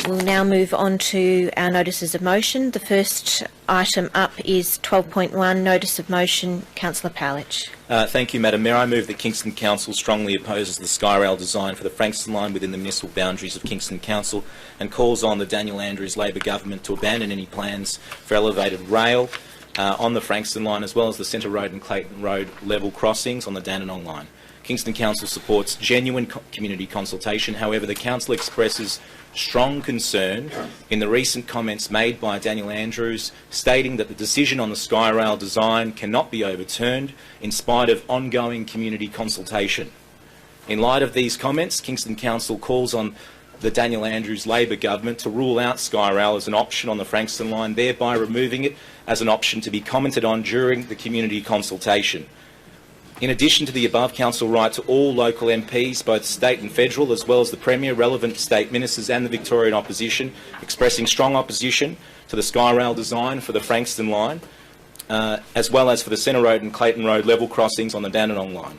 We'll now move on to our notices of motion. The first item up is 12.1, notice of motion. Councillor Powledge. Thank you, Madam Mayor. I move that Kingston Council strongly opposes the Skyrail design for the Frankston line within the municipal boundaries of Kingston Council and calls on the Daniel Andrews Labor government to abandon any plans for elevated rail on the Frankston line, as well as the Centre Road and Clayton Road level crossings on the Dandenong line. Kingston Council supports genuine community consultation. However, the Council expresses strong concern in the recent comments made by Daniel Andrews, stating that the decision on the Skyrail design cannot be overturned in spite of ongoing community consultation. In light of these comments, Kingston Council calls on the Daniel Andrews Labor government to rule out Skyrail as an option on the Frankston line, thereby removing it as an option to be commented on during the community consultation. In addition to the above, Council write to all local MPs, both state and federal, as well as the Premier, relevant state ministers and the Victorian opposition, expressing strong opposition to the Skyrail design for the Frankston line, as well as for the Centre Road and Clayton Road level crossings on the Dandenong line.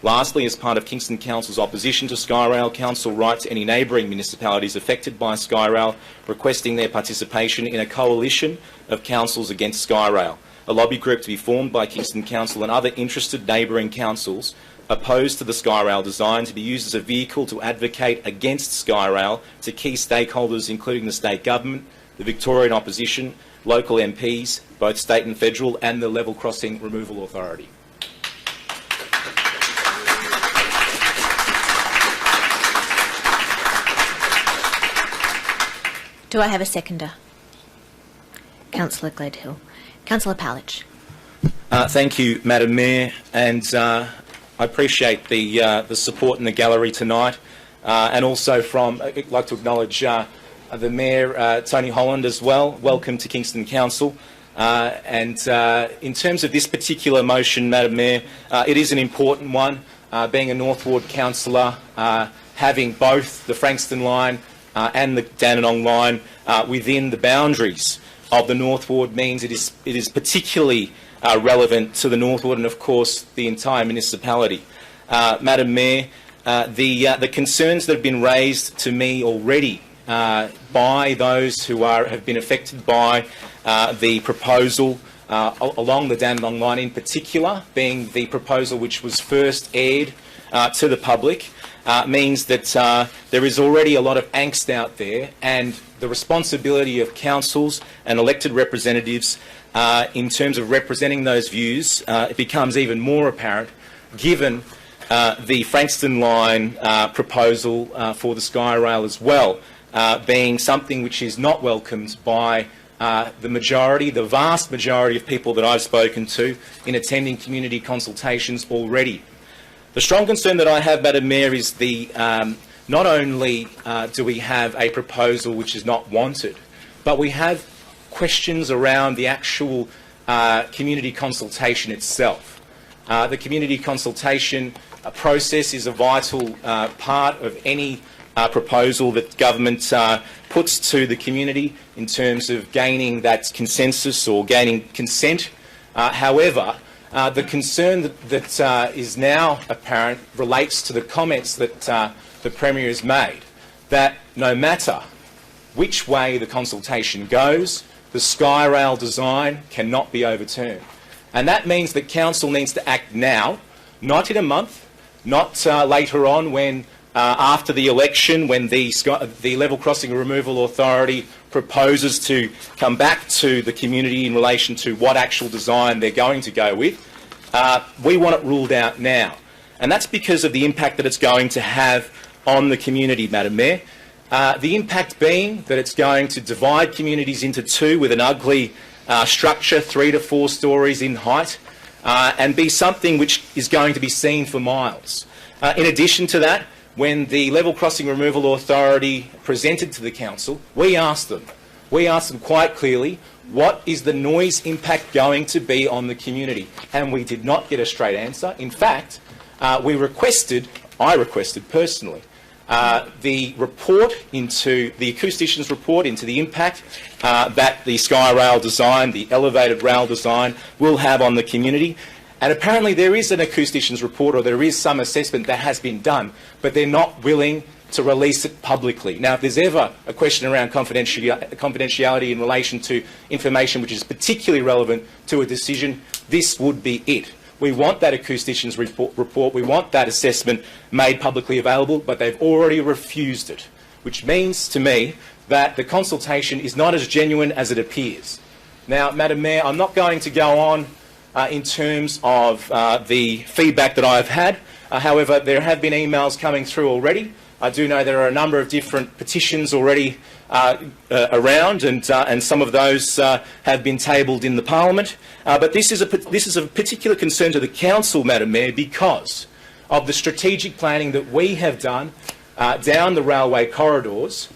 Lastly, as part of Kingston Council's opposition to Skyrail, Council write to any neighbouring municipalities affected by Skyrail, requesting their participation in a coalition of councils against Skyrail, a lobby group to be formed by Kingston Council and other interested neighbouring councils opposed to the Skyrail design, to be used as a vehicle to advocate against Skyrail to key stakeholders, including the state government, the Victorian opposition, local MPs, both state and federal, and the Level Crossing Removal Authority. Do I have a seconder? Councillor Gledhill. Councillor Powledge. Thank you, Madam Mayor, and I appreciate the support in the gallery tonight, and also I'd like to acknowledge the Mayor, Tony Holland, as well. Welcome to Kingston Council. And in terms of this particular motion, Madam Mayor, it is an important one. Being a North Ward councillor, having both the Frankston line and the Dandenong line within the boundaries of the North Ward means it is particularly relevant to the North Ward and, of course, the entire municipality. Madam Mayor, the concerns that have been raised to me already by those who have been affected by the proposal along the Dandenong line, in particular, being the proposal which was first aired to the public, means that there is already a lot of angst out there, and the responsibility of councils and elected representatives in terms of representing those views it becomes even more apparent given the Frankston line proposal for the Skyrail as well being something which is not welcomed by the vast majority of people that I've spoken to in attending community consultations already. The strong concern that I have, Madam Mayor, is not only do we have a proposal which is not wanted, but we have questions around the actual community consultation itself. The community consultation process is a vital part of any proposal that government puts to the community in terms of gaining that consensus or gaining consent. However, the concern that is now apparent relates to the comments that the Premier has made, that no matter which way the consultation goes, the Skyrail design cannot be overturned. And that means that Council needs to act now, not in a month, not later on when, after the election, when the Level Crossing Removal Authority proposes to come back to the community in relation to what actual design they're going to go with. We want it ruled out now. And that's because of the impact that it's going to have on the community, Madam Mayor. The impact being that it's going to divide communities into two with an ugly structure, 3 to 4 stories in height, and be something which is going to be seen for miles. In addition to that, when the Level Crossing Removal Authority presented to the Council, we asked them quite clearly, what is the noise impact going to be on the community? And we did not get a straight answer. In fact, I requested personally, the acoustician's report into the impact that the Skyrail design, the elevated rail design, will have on the community. And apparently there is an acoustician's report, or there is some assessment that has been done, but they're not willing to release it publicly. Now, if there's ever a question around confidentiality in relation to information which is particularly relevant to a decision, this would be it. We want that acoustician's report, we want that assessment made publicly available, but they've already refused it, which means to me that the consultation is not as genuine as it appears. Now, Madam Mayor, I'm not going to go on in terms of the feedback that I've had. However, there have been emails coming through already. I do know there are a number of different petitions already around, and some of those have been tabled in the Parliament. But this is a particular concern to the Council, Madam Mayor, because of the strategic planning that we have done down the railway corridors,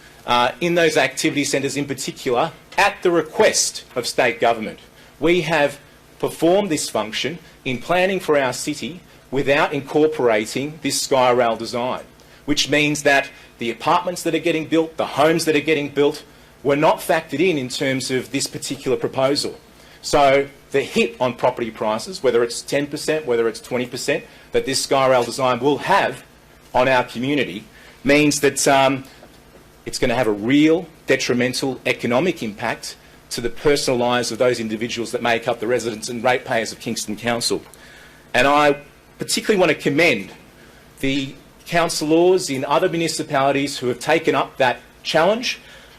in those activity centres in particular, at the request of state government. We have performed this function in planning for our city without incorporating this Skyrail design, which means that the apartments that are getting built, the homes that are getting built, were not factored in terms of this particular proposal. So the hit on property prices, whether it's 10%, whether it's 20%, that this Skyrail design will have on our community, means that it's going to have a real detrimental economic impact to the personal lives of those individuals that make up the residents and ratepayers of Kingston Council. And I particularly want to commend the councillors in other municipalities who have taken up that challenge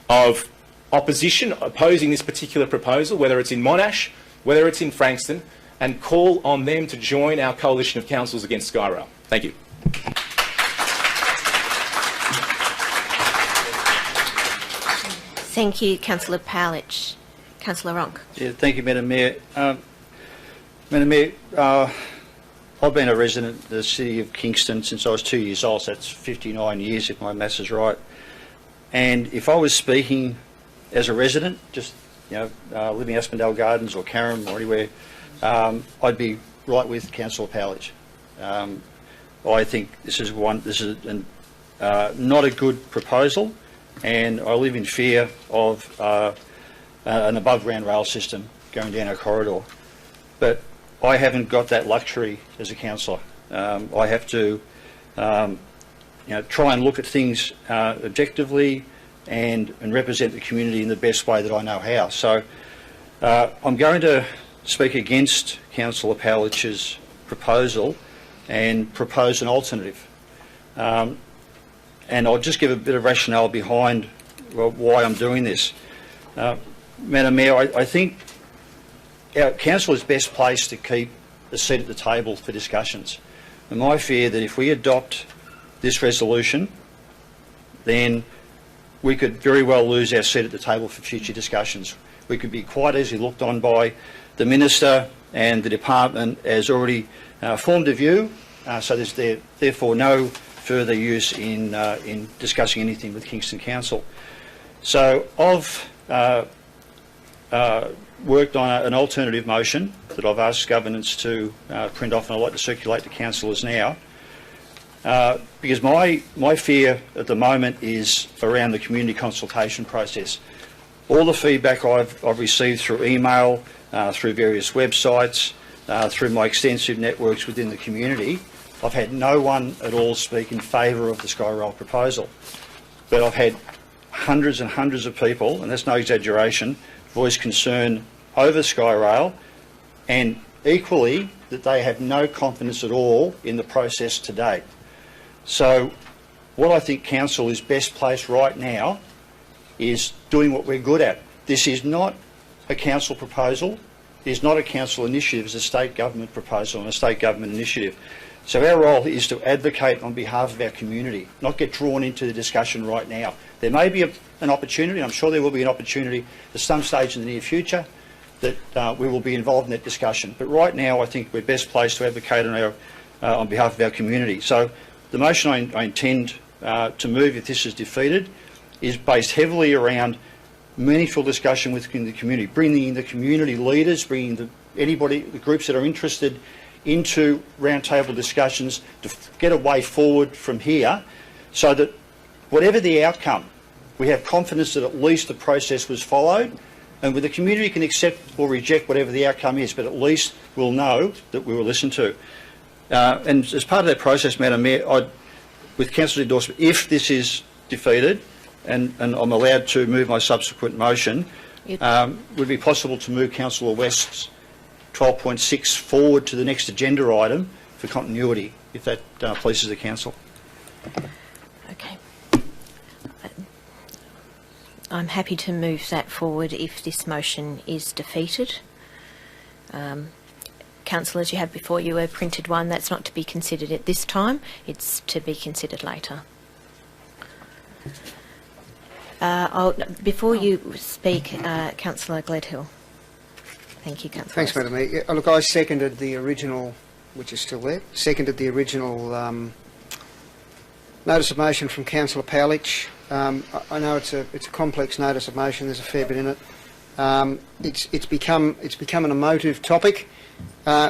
of opposition, opposing this particular proposal, whether it's in Monash, whether it's in Frankston, and call on them to join our coalition of councils against Skyrail. Thank you. Thank you, Councillor Powlich. Councillor Ronk. Yeah, thank you, Madam Mayor. Madam Mayor, I've been a resident of the city of Kingston since I was 2 years old, so that's 59 years if my maths is right. And if I was speaking as a resident, just living in Aspendale Gardens or Carrum or anywhere, I'd be right with Councillor Powlich. I think this is not a good proposal, and I live in fear of an above-ground rail system going down our corridor. But I haven't got that luxury as a councillor. I have to try and look at things objectively and represent the community in the best way that I know how. So I'm going to speak against Councillor Powlich's proposal and propose an alternative. And I'll just give a bit of rationale behind why I'm doing this. Madam Mayor, I think our council is best placed to keep a seat at the table for discussions. And my fear that if we adopt this resolution, then we could very well lose our seat at the table for future discussions. We could be quite easily looked on by the Minister, and the Department has already formed a view, so there's therefore no further use in discussing anything with Kingston Council. So I've worked on an alternative motion that I've asked governance to print off, and I'd like to circulate to councillors now, because my fear at the moment is around the community consultation process. All the feedback I've received through email, through various websites, through my extensive networks within the community, I've had no one at all speak in favour of the Skyrail proposal. But I've had hundreds and hundreds of people, and that's no exaggeration, voice concern over Skyrail, and equally that they have no confidence at all in the process to date. So what I think council is best placed right now is doing what we're good at. This is not a council proposal. It is not a council initiative. It's a state government proposal and a state government initiative. So our role is to advocate on behalf of our community, not get drawn into the discussion right now. There may be an opportunity, I'm sure there will be an opportunity at some stage in the near future that we will be involved in that discussion. But right now I think we're best placed to advocate on behalf of our community. So the motion I intend to move, if this is defeated, is based heavily around meaningful discussion within the community, bringing in the community leaders, bringing the groups that are interested into roundtable discussions to get a way forward from here, so that whatever the outcome, we have confidence that at least the process was followed, and the community can accept or reject whatever the outcome is, but at least we'll know that we were listened to. And as part of that process, Madam Mayor, with council endorsement, if this is defeated and I'm allowed to move my subsequent motion, would it be possible to move Councillor West's 12.6 forward to the next agenda item for continuity, if that pleases the council? Okay. I'm happy to move that forward if this motion is defeated. Councillors, you have before you a printed one. That's not to be considered at this time. It's to be considered later. Before you speak, Councillor Gledhill. Thank you, Councillor. Thanks, Madam Mayor. Look, I seconded the original, which is still there, seconded the original notice of motion from Councillor Powlich. I know it's a complex notice of motion. There's a fair bit in it. It's become an emotive topic,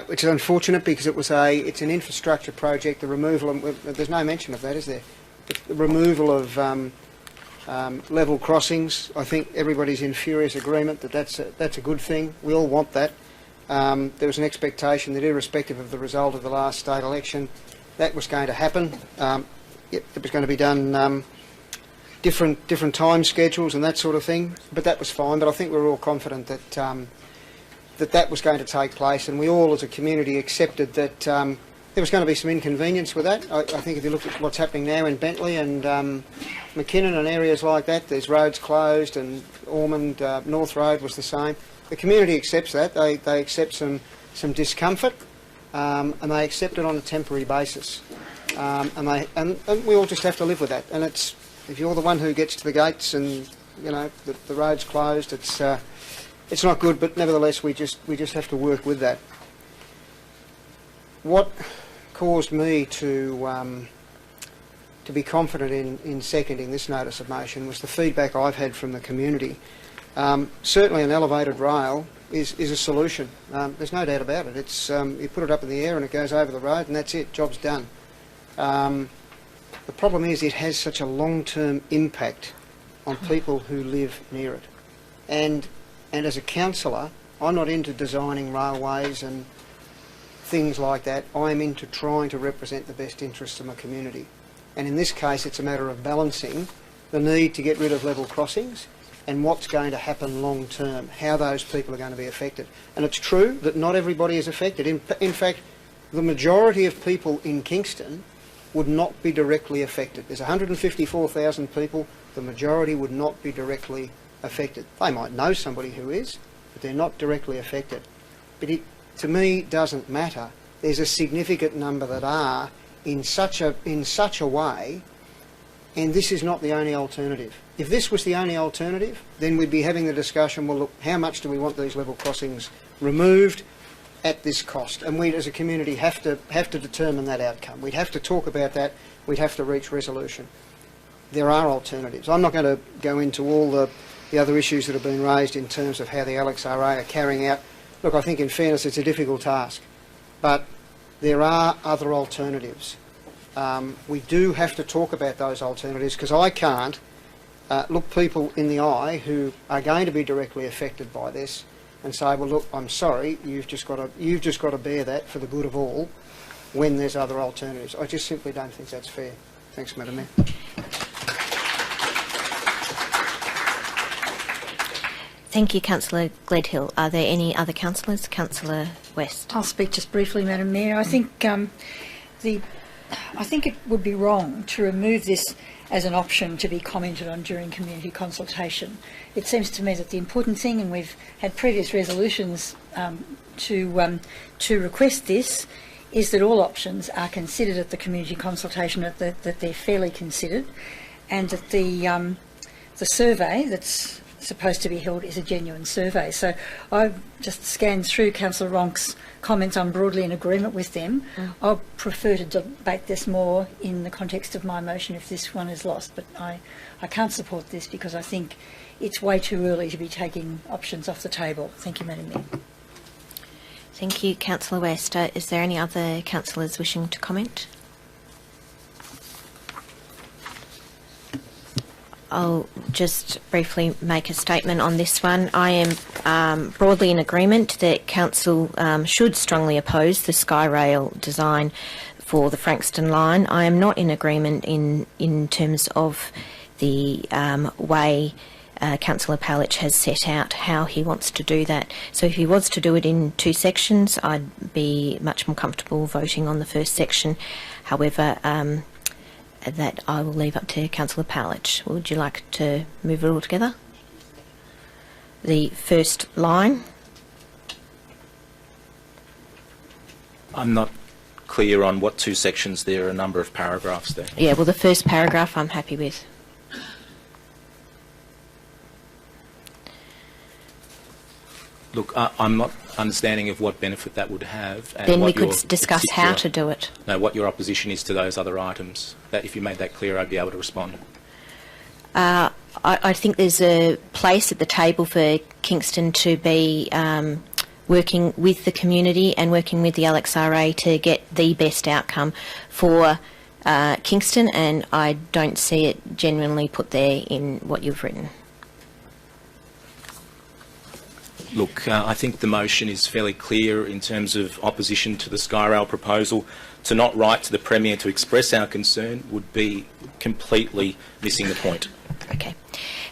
which is unfortunate because it's an infrastructure project. The removal of, there's no mention of that, is there? The removal of level crossings. I think everybody's in furious agreement that that's a good thing. We all want that. There was an expectation that, irrespective of the result of the last state election, that was going to happen. It was going to be done different time schedules and that sort of thing, but that was fine. But I think we were all confident that that was going to take place, and we all as a community accepted that there was going to be some inconvenience with that. I think if you look at what's happening now in Bentley and McKinnon and areas like that, there's roads closed, and Ormond North Road was the same. The community accepts that. They accept some discomfort, and they accept it on a temporary basis. And we all just have to live with that. And it's, if you're the one who gets to the gates and you know the road's closed, it's not good. But nevertheless, we just have to work with that. What caused me to be confident in seconding this notice of motion was the feedback I've had from the community. Certainly, an elevated rail is a solution. There's no doubt about it. It's you put it up in the air and it goes over the road, and that's it. Job's done. The problem is it has such a long-term impact on people who live near it. And as a councillor, I'm not into designing railways and things like that. I'm into trying to represent the best interests of my community. And in this case, it's a matter of balancing the need to get rid of level crossings and what's going to happen long term, how those people are going to be affected. And it's true that not everybody is affected. In fact, the majority of people in Kingston would not be directly affected. There's 154,000 people. The majority would not be directly affected. They might know somebody who is, but they're not directly affected. But it, to me, doesn't matter. There's a significant number that are in such a way, and this is not the only alternative. If this was the only alternative, then we'd be having the discussion, well, look, how much do we want these level crossings removed at this cost? And we as a community have to determine that outcome. We'd have to talk about that. We'd have to reach resolution. There are alternatives. I'm not going to go into all the other issues that have been raised in terms of how the LXRA are carrying out. Look, I think in fairness it's a difficult task, but there are other alternatives. We do have to talk about those alternatives, because I can't look people in the eye who are going to be directly affected by this and say, well, look, I'm sorry, you've just got to bear that for the good of all, when there's other alternatives. I just simply don't think that's fair. Thanks, Madam Mayor. Thank you, Councillor Gledhill. Are there any other councillors? Councillor West. I'll speak just briefly, Madam Mayor. I think it would be wrong to remove this as an option to be commented on during community consultation. It seems to me that the important thing, and we've had previous resolutions to request this, is that all options are considered at the community consultation, that they're fairly considered, and that the survey that's supposed to be held is a genuine survey. So I've just scanned through Councillor Ronk's comments. I'm broadly in agreement with them. I prefer to debate this more in the context of my motion if this one is lost, but I can't support this because I think it's way too early to be taking options off the table. Thank you, Madam Mayor. Thank you, Councillor West. Is there any other councillors wishing to comment? I'll just briefly make a statement on this one. I am broadly in agreement that Council should strongly oppose the Skyrail design for the Frankston line. I am not in agreement in terms of the way Councillor Palich has set out how he wants to do that. So if he was to do it in 2 sections, I'd be much more comfortable voting on the first section. However, that I will leave up to Councillor Palich. Would you like to move it all together? The first line. I'm not clear on what 2 sections. There are a number of paragraphs there. Yeah, well, the first paragraph I'm happy with. Look, I'm not understanding of what benefit that would have. And Then what we could your discuss how to do it. No, what your opposition is to those other items. That if you made that clear, I'd be able to respond. I think there's a place at the table for Kingston to be working with the community and working with the LXRA to get the best outcome for Kingston, and I don't see it genuinely put there in what you've written. Look, I think the motion is fairly clear in terms of opposition to the Skyrail proposal. To not write to the Premier to express our concern would be completely missing the point. Okay.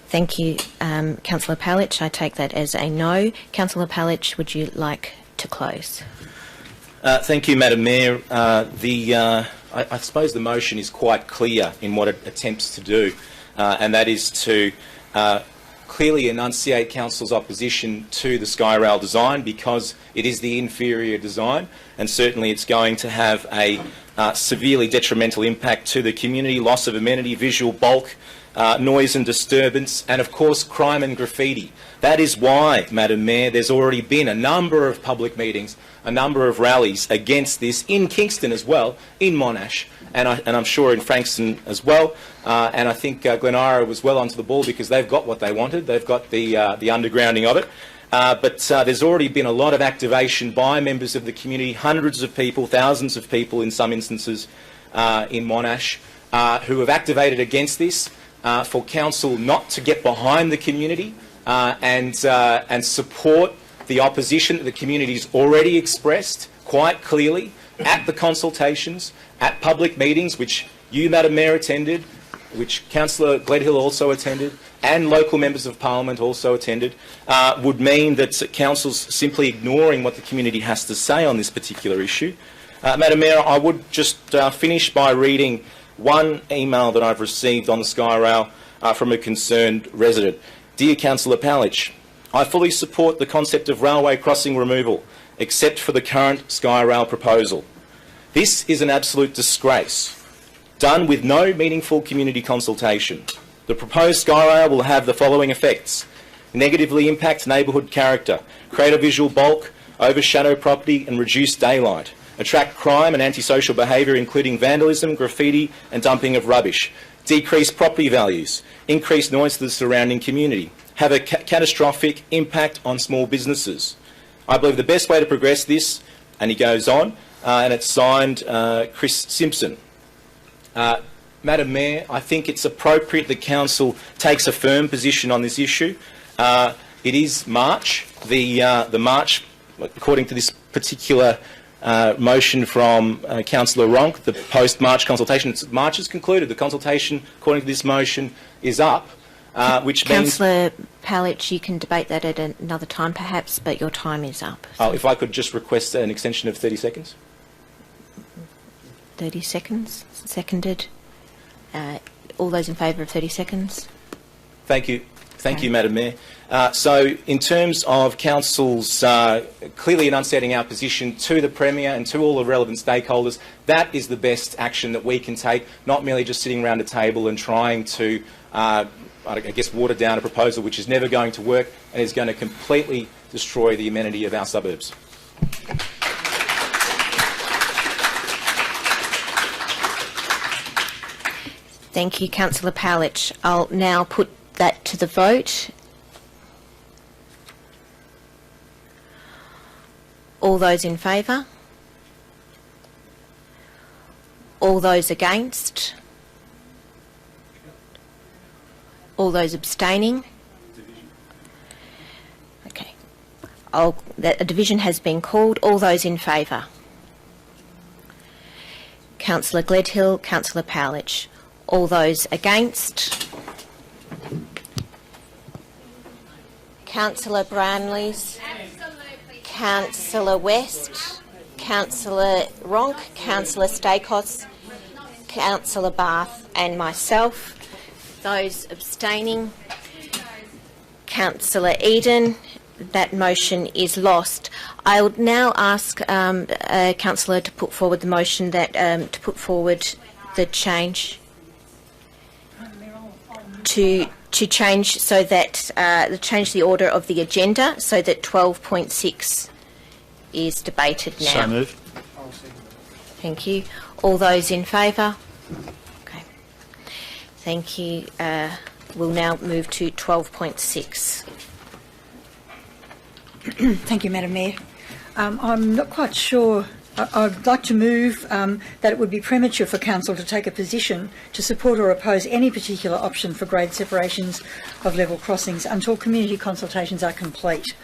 Thank you, Councillor Palich. I take that as a no. Councillor Palich, would you like to close? Thank you, Madam Mayor. I suppose the motion is quite clear in what it attempts to do, and that is to clearly enunciate Council's opposition to the Skyrail design because it is the inferior design, and certainly it's going to have a severely detrimental impact to the community, loss of amenity, visual bulk, noise and disturbance, and of course crime and graffiti. That is why, Madam Mayor, there's already been a number of public meetings, a number of rallies against this in Kingston as well, in Monash, and I'm sure in Frankston as well. And I think Glen Ira was well onto the ball because they've got what they wanted. They've got the undergrounding of it. But there's already been a lot of activation by members of the community, hundreds of people, thousands of people in some instances in Monash, who have activated against this for council not to get behind the community and support the opposition that the community's already expressed quite clearly at the consultations, at public meetings, which you, Madam Mayor, attended, which Councillor Gledhill also attended, and local members of parliament also attended, would mean that council's simply ignoring what the community has to say on this particular issue. Madam Mayor, I would just finish by reading one email that I've received on the Skyrail from a concerned resident. Dear Councillor Palich, I fully support the concept of railway crossing removal, except for the current Skyrail proposal. This is an absolute disgrace, done with no meaningful community consultation. The proposed Skyrail will have the following effects: negatively impact neighbourhood character, create a visual bulk, overshadow property and reduce daylight, attract crime and antisocial behaviour including vandalism, graffiti and dumping of rubbish, decrease property values, increase noise to the surrounding community, have a catastrophic impact on small businesses. I believe the best way to progress this, and he goes on, and it's signed Chris Simpson. Madam Mayor, I think it's appropriate that Council takes a firm position on this issue. It is March. The March, according to this particular motion from Councillor Ronk, the post-March consultation, March is concluded. The consultation, according to this motion, is up, which means... Councillor Palich, you can debate that at another time perhaps, but your time is up. So. Oh, if I could just request an extension of 30 seconds. 30 seconds. Seconded. All those in favour of 30 seconds? Thank you. Thank you, Madam Mayor. So in terms of Council's clearly enunciating our position to the Premier and to all the relevant stakeholders, that is the best action that we can take, not merely just sitting around a table and trying to, I guess, water down a proposal which is never going to work and is going to completely destroy the amenity of our suburbs. Thank you, Councillor Palich. I'll now put that to the vote. All those in favour? All those against? All those abstaining? Okay. A division has been called. All those in favour? Councillor Gledhill, Councillor Powledge. All those against? Councillor Brownlees, Councillor West, Councillor Ronk, Councillor Stakos, Councillor Barth and myself. Those abstaining, Councillor Eden. That motion is lost. I would now ask a councillor to put forward the motion that to put forward the change to change so that change the order of the agenda so that 12.6 is debated now. So moved. Thank you. All those in favour? Okay. Thank you. We'll now move to 12.6. Thank you, Madam Mayor. I'm not quite sure. I'd like to move that it would be premature for Council to take a position to support or oppose any particular option for grade separations of level crossings until community consultations are complete.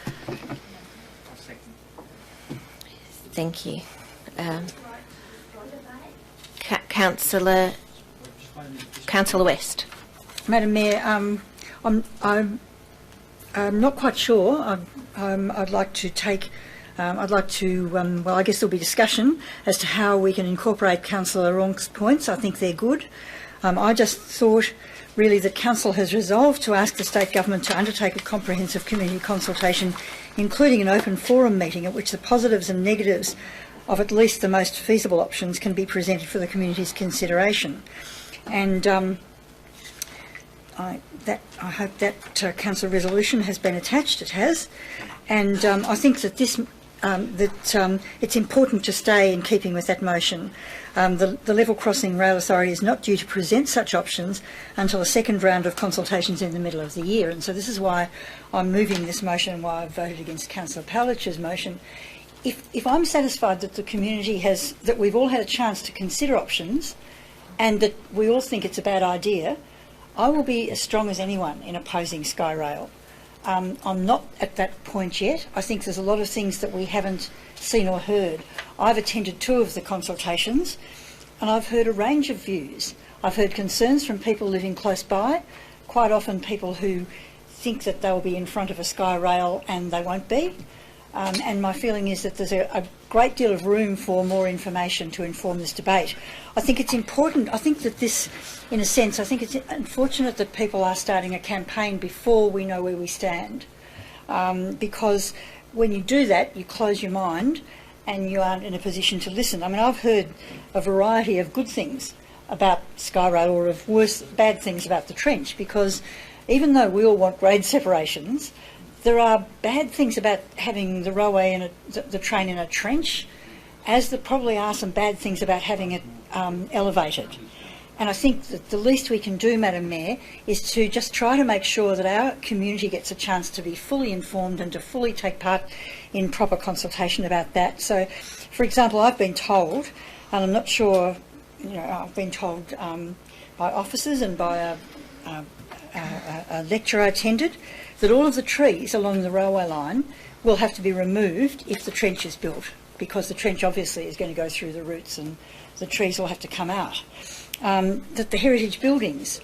Thank you. Councillor West. Madam Mayor, I'm not quite sure. I'd like to take. Well, I guess there'll be discussion as to how we can incorporate Councillor Ronk's points. I think they're good. I just thought really that Council has resolved to ask the State Government to undertake a comprehensive community consultation, including an open forum meeting at which the positives and negatives of at least the most feasible options can be presented for the community's consideration. And I hope that council resolution has been attached. It has, and I think that this it's important to stay in keeping with that motion. The Level Crossing Rail Authority is not due to present such options until a second round of consultations in the middle of the year, and so this is why I'm moving this motion and why I've voted against Councillor Powledge's motion. If I'm satisfied that the community that we've all had a chance to consider options, and that we all think it's a bad idea, I will be as strong as anyone in opposing Skyrail. I'm not at that point yet. I think there's a lot of things that we haven't seen or heard. I've attended 2 of the consultations and I've heard a range of views. I've heard concerns from people living close by, quite often people who think that they'll be in front of a Skyrail and they won't be. And my feeling is that there's a great deal of room for more information to inform this debate. I think it's important. I think that this, in a sense, I think it's unfortunate that people are starting a campaign before we know where we stand. Because when you do that, you close your mind and you aren't in a position to listen. I mean, I've heard a variety of good things about Skyrail or of bad things about the trench, because even though we all want grade separations, there are bad things about having the railway and the train in a trench, as there probably are some bad things about having it elevated. And I think that the least we can do, Madam Mayor, is to just try to make sure that our community gets a chance to be fully informed and to fully take part in proper consultation about that. So, for example, I've been told, and I'm not sure, I've been told by officers and by a lecture I attended, that all of the trees along the railway line will have to be removed if the trench is built, because the trench obviously is going to go through the roots and the trees will have to come out. That the heritage buildings,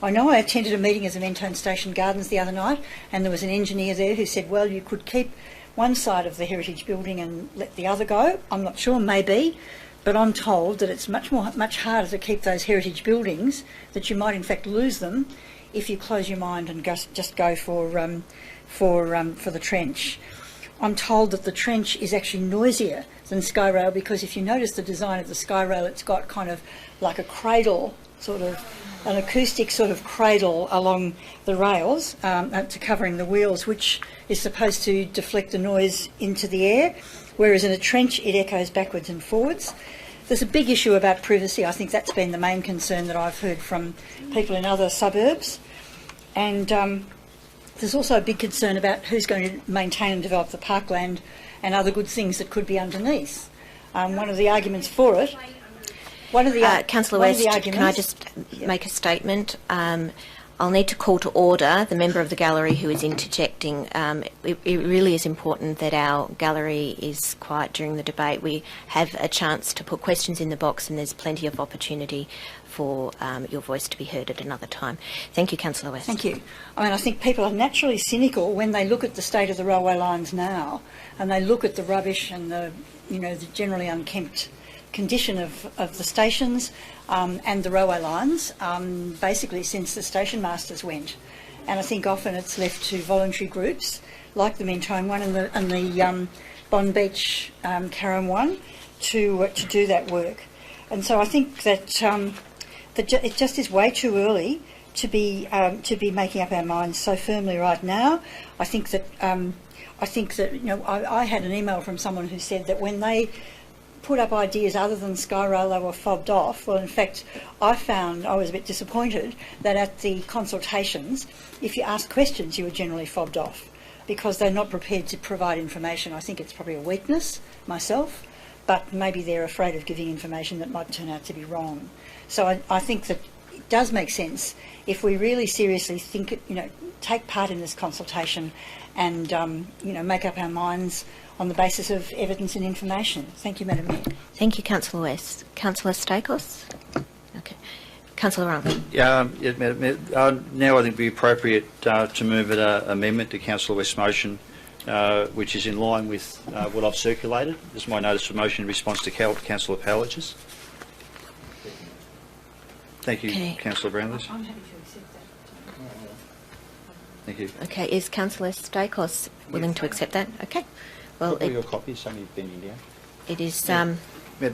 I know I attended a meeting as a Mentone Station Gardens the other night, and there was an engineer there who said, well, you could keep one side of the heritage building and let the other go. I'm not sure, maybe. But I'm told that it's much harder to keep those heritage buildings, that you might in fact lose them if you close your mind and just go for the trench. I'm told that the trench is actually noisier than Skyrail, because if you notice the design of the Skyrail, it's got kind of like a cradle, sort of an acoustic sort of cradle along the rails to covering the wheels, which is supposed to deflect the noise into the air, whereas in a trench it echoes backwards and forwards. There's a big issue about privacy. I think that's been the main concern that I've heard from people in other suburbs. And there's also a big concern about who's going to maintain and develop the parkland and other good things that could be underneath. One of the arguments for it... Councillor West, can I just make a statement? I'll need to call to order the member of the gallery who is interjecting. It really is important that our gallery is quiet during the debate. We have a chance to put questions in the box, and there's plenty of opportunity for your voice to be heard at another time. Thank you, Councillor West. Thank you. I mean, I think people are naturally cynical when they look at the state of the railway lines now, and they look at the rubbish and the generally unkempt condition of the stations and the railway lines, basically since the station masters went. And I think often it's left to voluntary groups like the Mentone one and the Bond Beach Carrum one to do that work. And so I think that it just is way too early to be making up our minds so firmly right now. I think that I had an email from someone who said that when they put up ideas other than Skyrail, they were fobbed off. Well, in fact, I was a bit disappointed that at the consultations, if you ask questions, you were generally fobbed off because they're not prepared to provide information. I think it's probably a weakness myself, but maybe they're afraid of giving information that might turn out to be wrong. So I think that it does make sense if we really seriously think, take part in this consultation and, make up our minds on the basis of evidence and information. Thank you, Madam Mayor. Thank you, Councillor West. Councillor Stakos? Okay. Councillor Runkley. Madam Mayor, now I think it would be appropriate to move an amendment to Councillor West's motion, which is in line with what I've circulated. This is my notice of motion in response to Councillor Powledge's. Thank you, okay. Councillor Brownless. I'm happy to accept that. Thank you. Okay, is Councillor Stakos willing to accept that? Okay. Well, your copy, somebody's bending down. It is. Madam Mayor,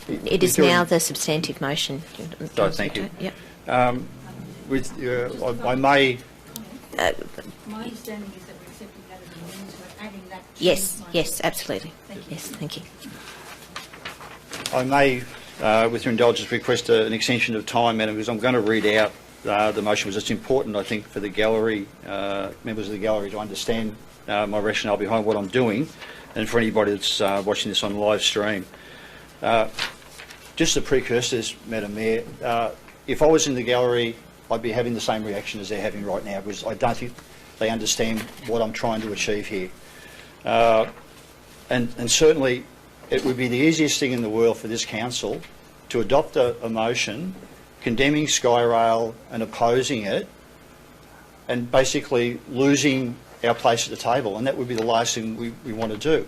it is now the substantive motion. Sorry, thank you. Yep. I may. My understanding is that we're accepting that as an amendment, we're adding that. Yes, absolutely. Thank you. Yes, thank you. I may, with your indulgence, request an extension of time, Madam, because I'm going to read out the motion, because it's important, I think, for the gallery, members of the gallery, to understand my rationale behind what I'm doing, and for anybody that's watching this on live stream. Just a precursor, Madam Mayor, if I was in the gallery, I'd be having the same reaction as they're having right now, because I don't think they understand what I'm trying to achieve here. And certainly it would be the easiest thing in the world for this council to adopt a motion condemning Skyrail and opposing it, and basically losing our place at the table, and that would be the last thing we want to do.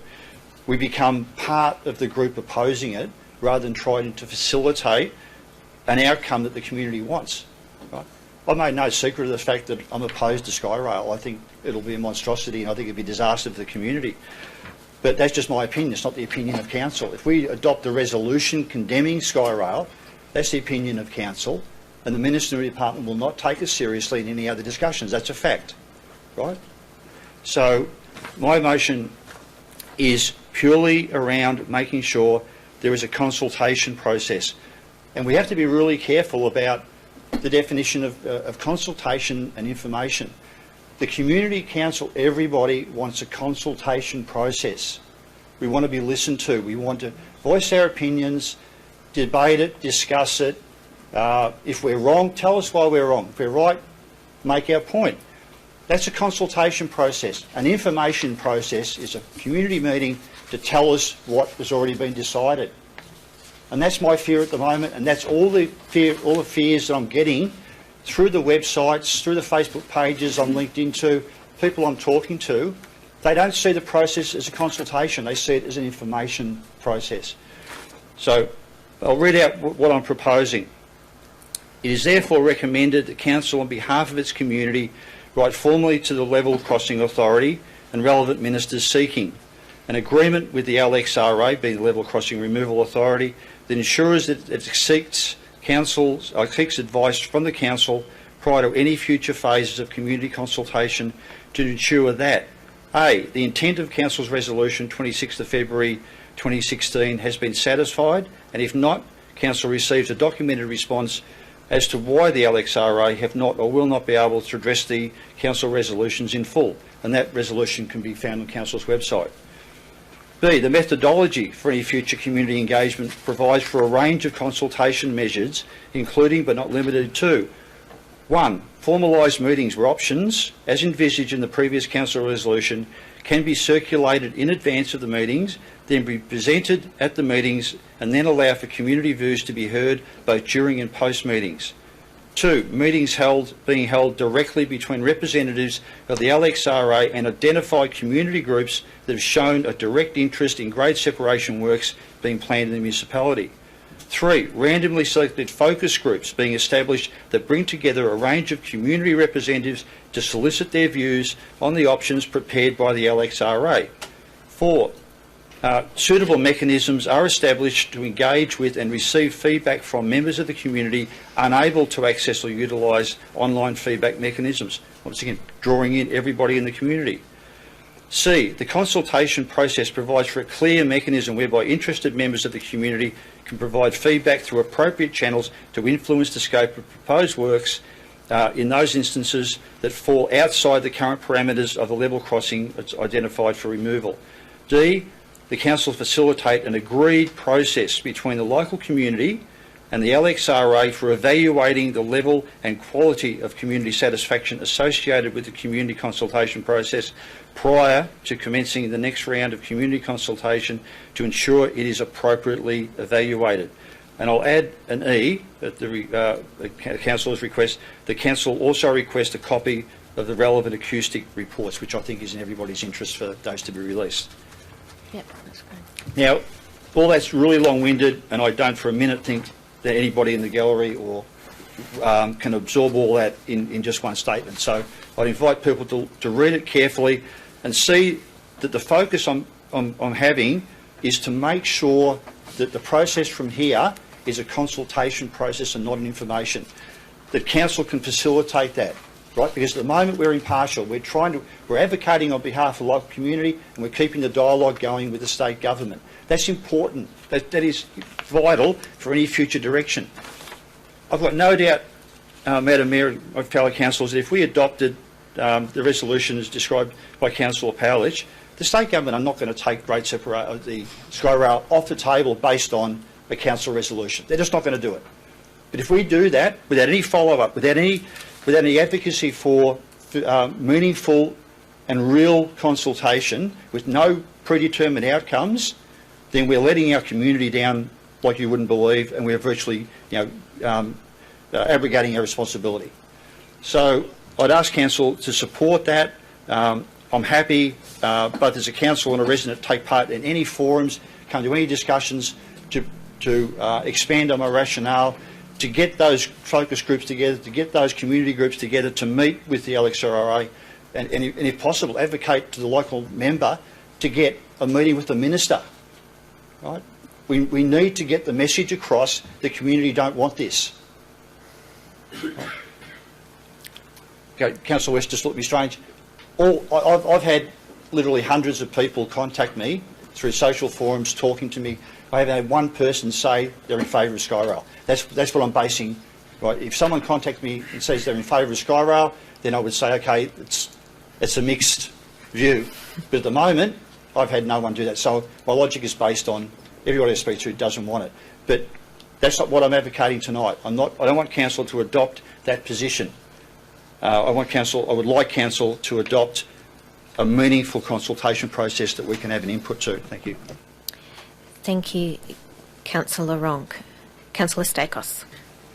We become part of the group opposing it rather than trying to facilitate an outcome that the community wants. Right? I've made no secret of the fact that I'm opposed to Skyrail. I think it'll be a monstrosity, and I think it'll be a disaster for the community. But that's just my opinion. It's not the opinion of council. If we adopt a resolution condemning Skyrail, that's the opinion of council, and the Ministry Department will not take us seriously in any other discussions. That's a fact, right? So my motion is purely around making sure there is a consultation process, and we have to be really careful about the definition of consultation and information. The community council, everybody wants a consultation process. We want to be listened to. We want to voice our opinions, debate it, discuss it. If we're wrong, tell us why we're wrong. If we're right, make our point. That's a consultation process. An information process is a community meeting to tell us what has already been decided. And that's my fear at the moment, and that's all the fears that I'm getting through the websites, through the Facebook pages I'm linked into, people I'm talking to. They don't see the process as a consultation, they see it as an information process. So I'll read out what I'm proposing. It is therefore recommended that Council, on behalf of its community, write formally to the Level Crossing Authority and relevant ministers seeking an agreement with the LXRA, being the Level Crossing Removal Authority, that ensures that it seeks advice from the Council prior to any future phases of community consultation to ensure that A, the intent of Council's Resolution 26th of February 2016 has been satisfied, and if not, Council receives a documented response as to why the LXRA have not or will not be able to address the Council resolutions in full, and that resolution can be found on Council's website. B, the methodology for any future community engagement provides for a range of consultation measures, including but not limited to 1. Formalised meetings where options, as envisaged in the previous council resolution, can be circulated in advance of the meetings, then be presented at the meetings and then allow for community views to be heard both during and post meetings. 2. Meetings being held directly between representatives of the LXRA and identified community groups that have shown a direct interest in grade separation works being planned in the municipality. 3. Randomly selected focus groups being established that bring together a range of community representatives to solicit their views on the options prepared by the LXRA. 4. Suitable mechanisms are established to engage with and receive feedback from members of the community unable to access or utilise online feedback mechanisms. Once again, drawing in everybody in the community. C. The consultation process provides for a clear mechanism whereby interested members of the community can provide feedback through appropriate channels to influence the scope of proposed works in those instances that fall outside the current parameters of the level crossing that's identified for removal. D. The council facilitate an agreed process between the local community and the LXRA for evaluating the level and quality of community satisfaction associated with the community consultation process prior to commencing the next round of community consultation to ensure it is appropriately evaluated. And I'll add an E at the council's request. The council also requests a copy of the relevant acoustic reports, which I think is in everybody's interest for those to be released. Yep, that's great. Now, all that's really long-winded, and I don't for a minute think that anybody in the gallery or can absorb all that in just one statement. So I'd invite people to read it carefully and see that the focus I'm having is to make sure that the process from here is a consultation process and not an information. That council can facilitate that, right? Because at the moment we're impartial. We're advocating on behalf of the local community and we're keeping the dialogue going with the state government. That's important. That is vital for any future direction. I've got no doubt, Madam Mayor and my fellow councillors, that if we adopted the resolution as described by Councillor Powledge, the state government are not going to take the Skyrail off the table based on a council resolution. They're just not going to do it. But if we do that without any follow-up, without any advocacy for meaningful and real consultation with no predetermined outcomes, then we're letting our community down like you wouldn't believe, and we're virtually, abrogating our responsibility. So I'd ask council to support that. I'm happy, both as a council and a resident, to take part in any forums, come to any discussions to expand on my rationale, to get those focus groups together, to get those community groups together, to meet with the LXRA, and if possible, advocate to the local member to get a meeting with the minister. Right? We need to get the message across. The community don't want this. Okay, Councillor West just looked at me strange. I've had literally hundreds of people contact me through social forums talking to me. I haven't had one person say they're in favour of Skyrail. That's what I'm basing. Right? If someone contacts me and says they're in favour of Skyrail, then I would say, okay, it's a mixed view. But at the moment, I've had no one do that. So my logic is based on everybody I speak to doesn't want it. But that's not what I'm advocating tonight. I don't want council to adopt that position. I would like council to adopt a meaningful consultation process that we can have an input to. Thank you. Thank you, Councillor Ronk. Councillor Stakos.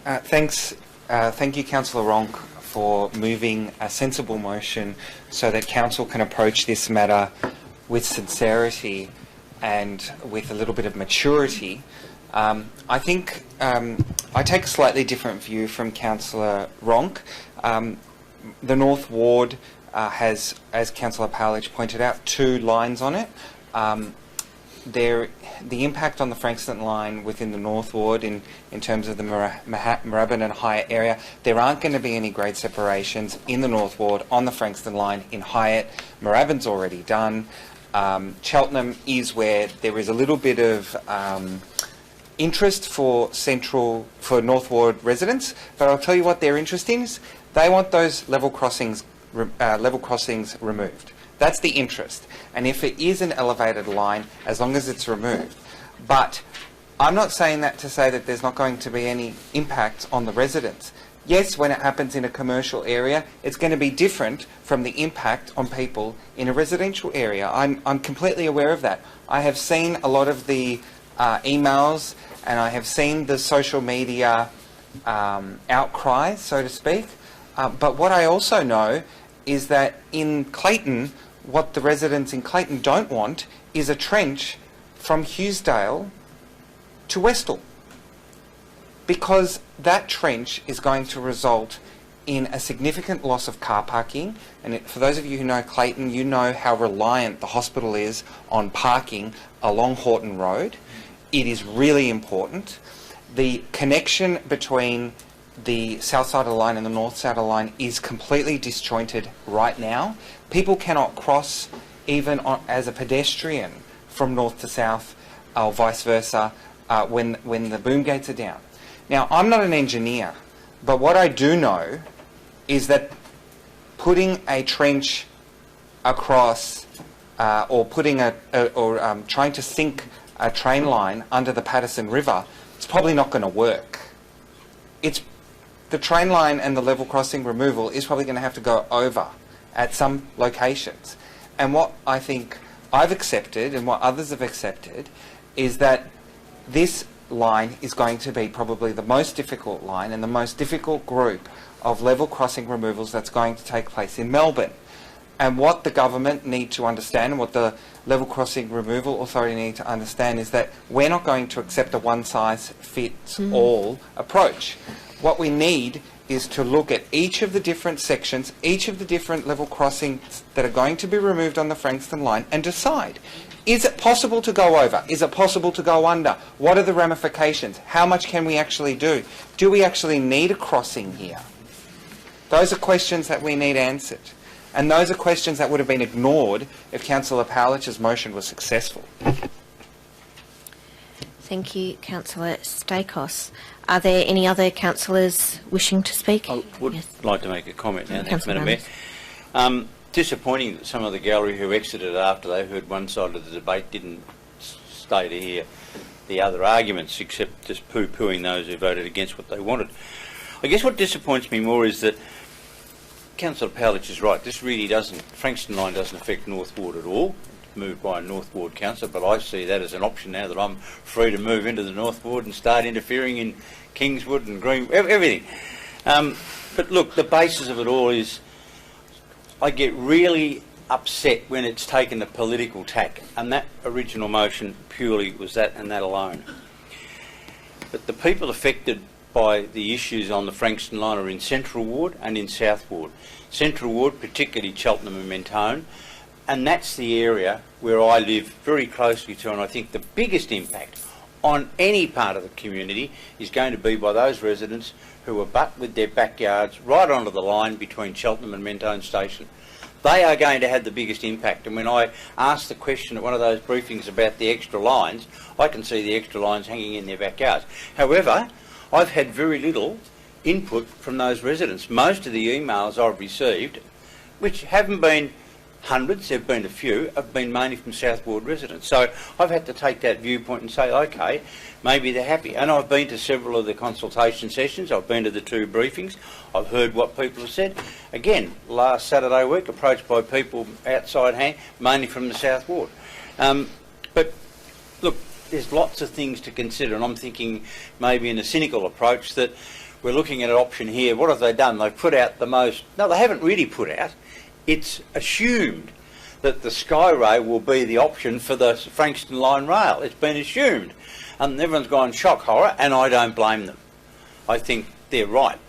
Thanks. Thank you, Councillor Ronk, for moving a sensible motion so that council can approach this matter with sincerity and with a little bit of maturity. I think I take a slightly different view from Councillor Ronk. The North Ward has, as Councillor Powledge pointed out, 2 lines on it. The impact on the Frankston line within the North Ward in terms of the Moorabbin and Hyatt area, there aren't going to be any grade separations in the North Ward on the Frankston line in Hyatt. Moorabbin's already done. Cheltenham is where there is a little bit of interest for North Ward residents, but I'll tell you what their interest is. They want those level crossings removed. That's the interest. And if it is an elevated line, as long as it's removed. But I'm not saying that to say that there's not going to be any impact on the residents. Yes, when it happens in a commercial area, it's going to be different from the impact on people in a residential area. I'm completely aware of that. I have seen a lot of the emails, and I have seen the social media outcry, so to speak. But what I also know is that in Clayton, what the residents in Clayton don't want is a trench from Hughesdale to Westall, because that trench is going to result in a significant loss of car parking. And for those of you who know Clayton, you know how reliant the hospital is on parking along Horton Road. It is really important. The connection between the south side of the line and the north side of the line is completely disjointed right now. People cannot cross even as a pedestrian from north to south or vice versa when the boom gates are down. Now, I'm not an engineer, but what I do know is that putting a trench across or trying to sink a train line under the Patterson River, it's probably not going to work. The train line and the level crossing removal is probably going to have to go over at some locations. And what I think I've accepted and what others have accepted is that this line is going to be probably the most difficult line and the most difficult group of level crossing removals that's going to take place in Melbourne. And what the government need to understand, and what the Level Crossing Removal Authority need to understand, is that we're not going to accept a one-size-fits-all approach. What we need is to look at each of the different sections, each of the different level crossings that are going to be removed on the Frankston line, and decide, is it possible to go over? Is it possible to go under? What are the ramifications? How much can we actually do? Do we actually need a crossing here? Those are questions that we need answered. And those are questions that would have been ignored if Councillor Powlich's motion was successful. Thank you, Councillor Stakos. Are there any other councillors wishing to speak? I would like to make a comment now, thanks, Councillor Madam Mayor. Disappointing that some of the gallery who exited after they heard one side of the debate didn't stay to hear the other arguments, except just poo-pooing those who voted against what they wanted. I guess what disappoints me more is that Councillor Powlich is right. This really doesn't, Frankston line doesn't affect North Ward at all. It's moved by a North Ward councillor, but I see that as an option now that I'm free to move into the North Ward and start interfering in Kingswood and Green, everything. But look, the basis of it all is I get really upset when it's taken a political tack, and that original motion purely was that and that alone. But the people affected by the issues on the Frankston line are in Central Ward and in South Ward. Central Ward, particularly Cheltenham and Mentone, and that's the area where I live very closely to, and I think the biggest impact on any part of the community is going to be by those residents who are butt with their backyards right onto the line between Cheltenham and Mentone Station. They are going to have the biggest impact, and when I asked the question at one of those briefings about the extra lines, I can see the extra lines hanging in their backyards. However, I've had very little input from those residents. Most of the emails I've received, which haven't been hundreds, there have been a few, have been mainly from South Ward residents. So I've had to take that viewpoint and say, okay, maybe they're happy. And I've been to several of the consultation sessions, I've been to the 2 briefings, I've heard what people have said. Again, last Saturday week, approached by people outside hand, mainly from the South Ward. But look, there's lots of things to consider, and I'm thinking maybe in a cynical approach that we're looking at an option here. What have they done? They've put out the most... No, they haven't really put out. It's assumed that the Skyrail will be the option for the Frankston line rail. It's been assumed. And everyone's gone shock horror, and I don't blame them. I think they're right.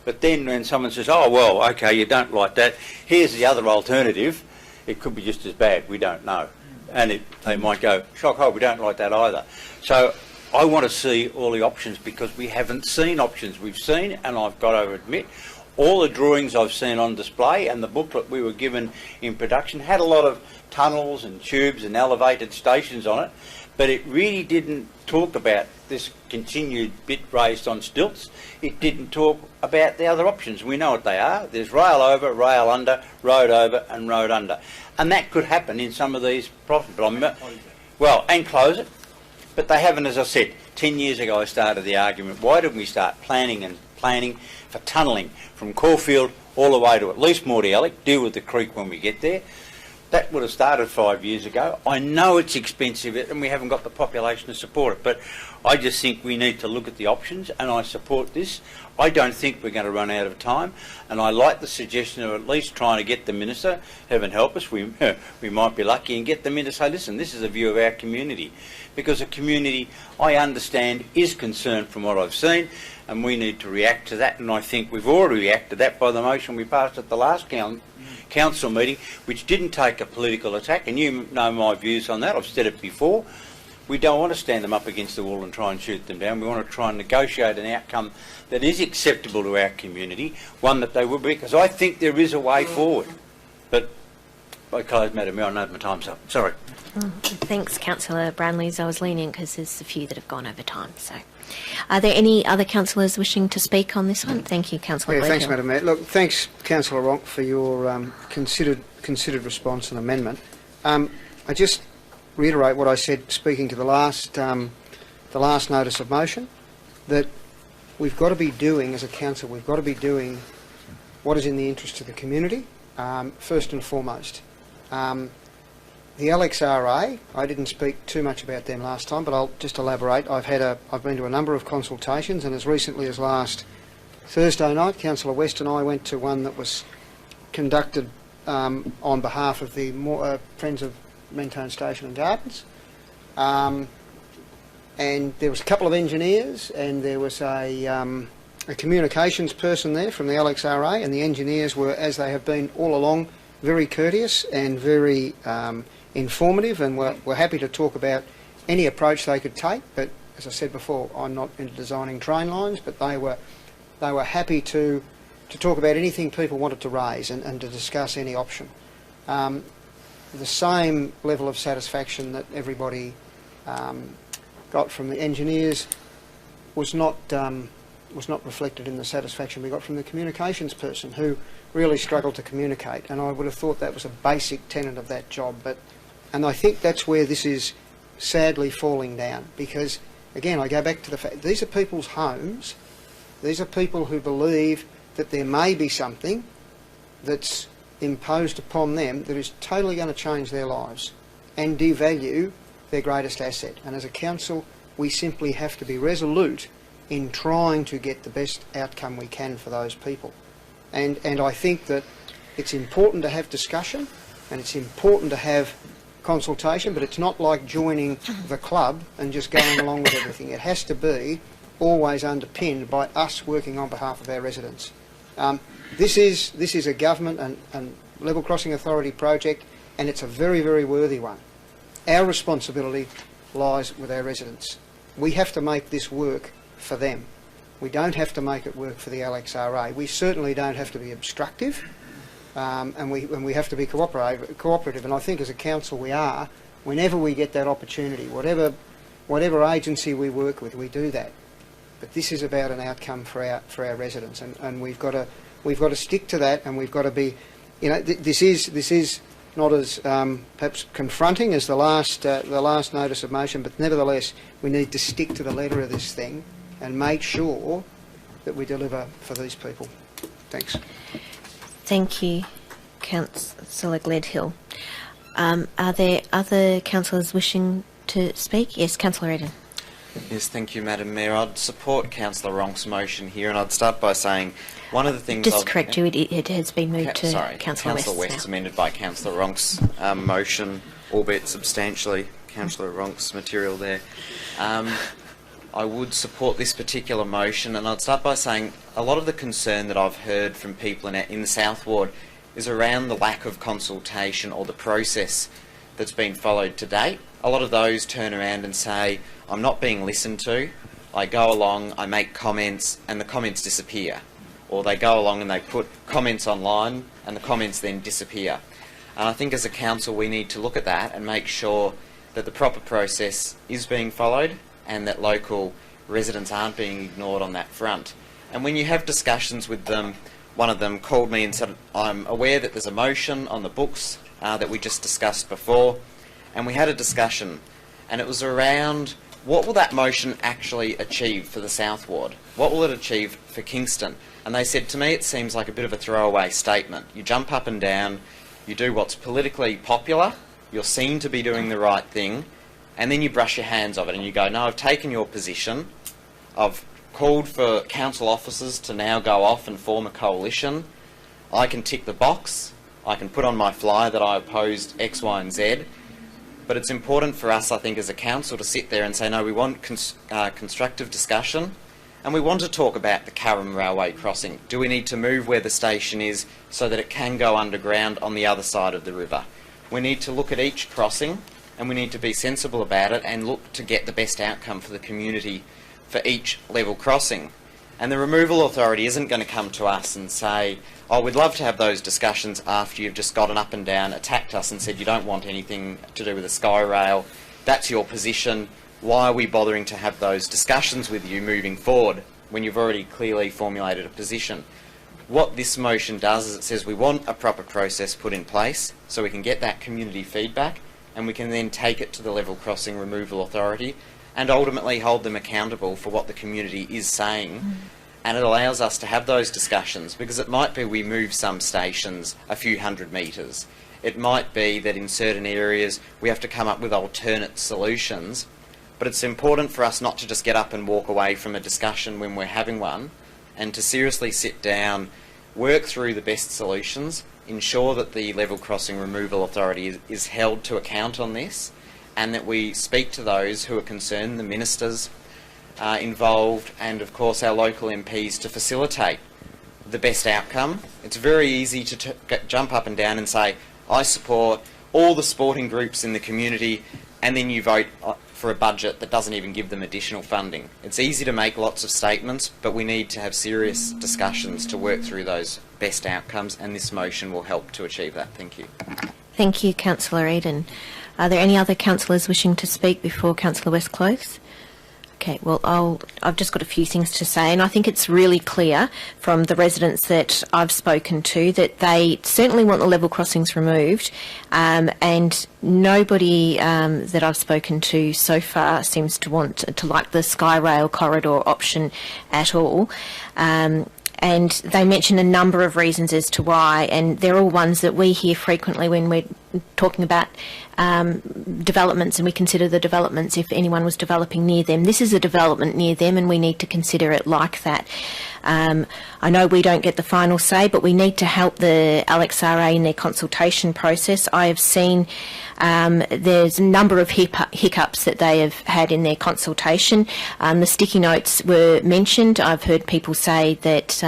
But then when someone says, oh, well, OK, you don't like that, here's the other alternative, it could be just as bad, we don't know. And they might go, shock horror, we don't like that either. So I want to see all the options because we haven't seen options. We've seen, and I've got to admit, all the drawings I've seen on display and the booklet we were given in production had a lot of tunnels and tubes and elevated stations on it, but it really didn't talk about this continued bit raised on stilts. It didn't talk about the other options. We know what they are. There's rail over, rail under, road over and road under. And that could happen in some of these properties. Well, and close it. But they haven't, as I said, 10 years ago I started the argument, why didn't we start planning for tunnelling from Caulfield all the way to at least Mordialloc, deal with the creek when we get there. That would have started 5 years ago. I know it's expensive and we haven't got the population to support it, but I just think we need to look at the options, and I support this. I don't think we're going to run out of time, and I like the suggestion of at least trying to get the Minister, heaven help us, we might be lucky, and get them in to say, listen, this is a view of our community. Because the community, I understand, is concerned from what I've seen, and we need to react to that, and I think we've already reacted to that by the motion we passed at the last council meeting, which didn't take a political attack, and you know my views on that. I've said it before. We don't want to stand them up against the wall and try and shoot them down. We want to try and negotiate an outcome that is acceptable to our community, one that they will be, because I think there is a way forward. But I close, Madam Mayor. I know my time's up. Sorry. Thanks, Councillor Brownlees. I was lenient because there's a few that have gone over time. So, are there any other councillors wishing to speak on this one? Thank you, Councillor. Yeah, thanks, Madam Mayor. Look, thanks, Councillor Ronk, for your considered response and amendment. I just reiterate what I said speaking to the last notice of motion, that we've got to be doing, as a council, we've got to be doing what is in the interest of the community, first and foremost. The LXRA, I didn't speak too much about them last time, but I'll just elaborate. I've been to a number of consultations, and as recently as last Thursday night, Councillor West and I went to one that was conducted on behalf of the Friends of Mentone Station and Gardens. And there was a couple of engineers, and there was a communications person there from the LXRA, and the engineers were, as they have been all along, very courteous and very informative, and were happy to talk about any approach they could take. But as I said before, I'm not into designing train lines, but they were happy to talk about anything people wanted to raise and to discuss any option. The same level of satisfaction that everybody got from the engineers was not reflected in the satisfaction we got from the communications person, who really struggled to communicate. And I would have thought that was a basic tenet of that job. And I think that's where this is sadly falling down, because again, I go back to the fact these are people's homes. These are people who believe that there may be something that's imposed upon them that is totally going to change their lives and devalue their greatest asset. And as a council, we simply have to be resolute in trying to get the best outcome we can for those people. And I think that it's important to have discussion, and it's important to have consultation, but it's not like joining the club and just going along with everything. It has to be always underpinned by us working on behalf of our residents. This is a government and level crossing authority project, and it's a very, very worthy one. Our responsibility lies with our residents. We have to make this work for them. We don't have to make it work for the LXRA. We certainly don't have to be obstructive, and we have to be cooperative. And I think as a council we are. Whenever we get that opportunity, whatever agency we work with, we do that. But this is about an outcome for our residents, and we've got to stick to that, and we've got to be, this is not as perhaps confronting as the last notice of motion, but nevertheless we need to stick to the letter of this thing and make sure that we deliver for these people. Thanks. Thank you, Councillor Gledhill. Are there other councillors wishing to speak? Yes, Councillor Eden. Yes, thank you, Madam Mayor. I'd support Councillor Ronk's motion here, and I'd start by saying one of the things... Just correct you, it has been moved to Councillor West. Councillor West amended by Councillor Ronk's motion, albeit substantially. Councillor Ronk's material there. I would support this particular motion, and I'd start by saying a lot of the concern that I've heard from people in the South Ward is around the lack of consultation or the process that's been followed to date. A lot of those turn around and say, I'm not being listened to, I go along, I make comments, and the comments disappear. Or they go along and they put comments online, and the comments then disappear. And I think as a council we need to look at that and make sure that the proper process is being followed, and that local residents aren't being ignored on that front. And when you have discussions with them, one of them called me and said, I'm aware that there's a motion on the books that we just discussed before, and we had a discussion, and it was around what will that motion actually achieve for the South Ward? What will it achieve for Kingston? And they said to me, it seems like a bit of a throwaway statement. You jump up and down, you do what's politically popular, you're seen to be doing the right thing, and then you brush your hands of it and you go, no, I've taken your position, I've called for council officers to now go off and form a coalition, I can tick the box, I can put on my flyer that I opposed X, Y and Z, but it's important for us, I think, as a council to sit there and say, no, we want constructive discussion, and we want to talk about the Curram Railway crossing. Do we need to move where the station is so that it can go underground on the other side of the river? We need to look at each crossing, and we need to be sensible about it and look to get the best outcome for the community for each level crossing. And the removal authority isn't going to come to us and say, oh, we'd love to have those discussions after you've just gotten up and down, attacked us and said you don't want anything to do with the Skyrail. That's your position. Why are we bothering to have those discussions with you moving forward when you've already clearly formulated a position? What this motion does is it says we want a proper process put in place so we can get that community feedback and we can then take it to the level crossing removal authority and ultimately hold them accountable for what the community is saying. And it allows us to have those discussions, because it might be we move some stations a few hundred metres. It might be that in certain areas we have to come up with alternate solutions, but it's important for us not to just get up and walk away from a discussion when we're having one, and to seriously sit down, work through the best solutions, ensure that the level crossing removal authority is held to account on this, and that we speak to those who are concerned, the ministers involved, and of course our local MPs, to facilitate the best outcome. It's very easy to jump up and down and say, I support all the sporting groups in the community, and then you vote for a budget that doesn't even give them additional funding. It's easy to make lots of statements, but we need to have serious discussions to work through those best outcomes, and this motion will help to achieve that. Thank you. Thank you, Councillor Eden. Are there any other councillors wishing to speak before Councillor Westclose? Okay, well, I've just got a few things to say, and I think it's really clear from the residents that I've spoken to that they certainly want the level crossings removed, and nobody that I've spoken to so far seems to want to like the Skyrail corridor option at all. And they mention a number of reasons as to why, and they're all ones that we hear frequently when we're talking about developments, and we consider the developments if anyone was developing near them. This is a development near them, and we need to consider it like that. I know we don't get the final say, but we need to help the LXRA in their consultation process. I have seen there's a number of hiccups that they have had in their consultation. The sticky notes were mentioned. I've heard people say that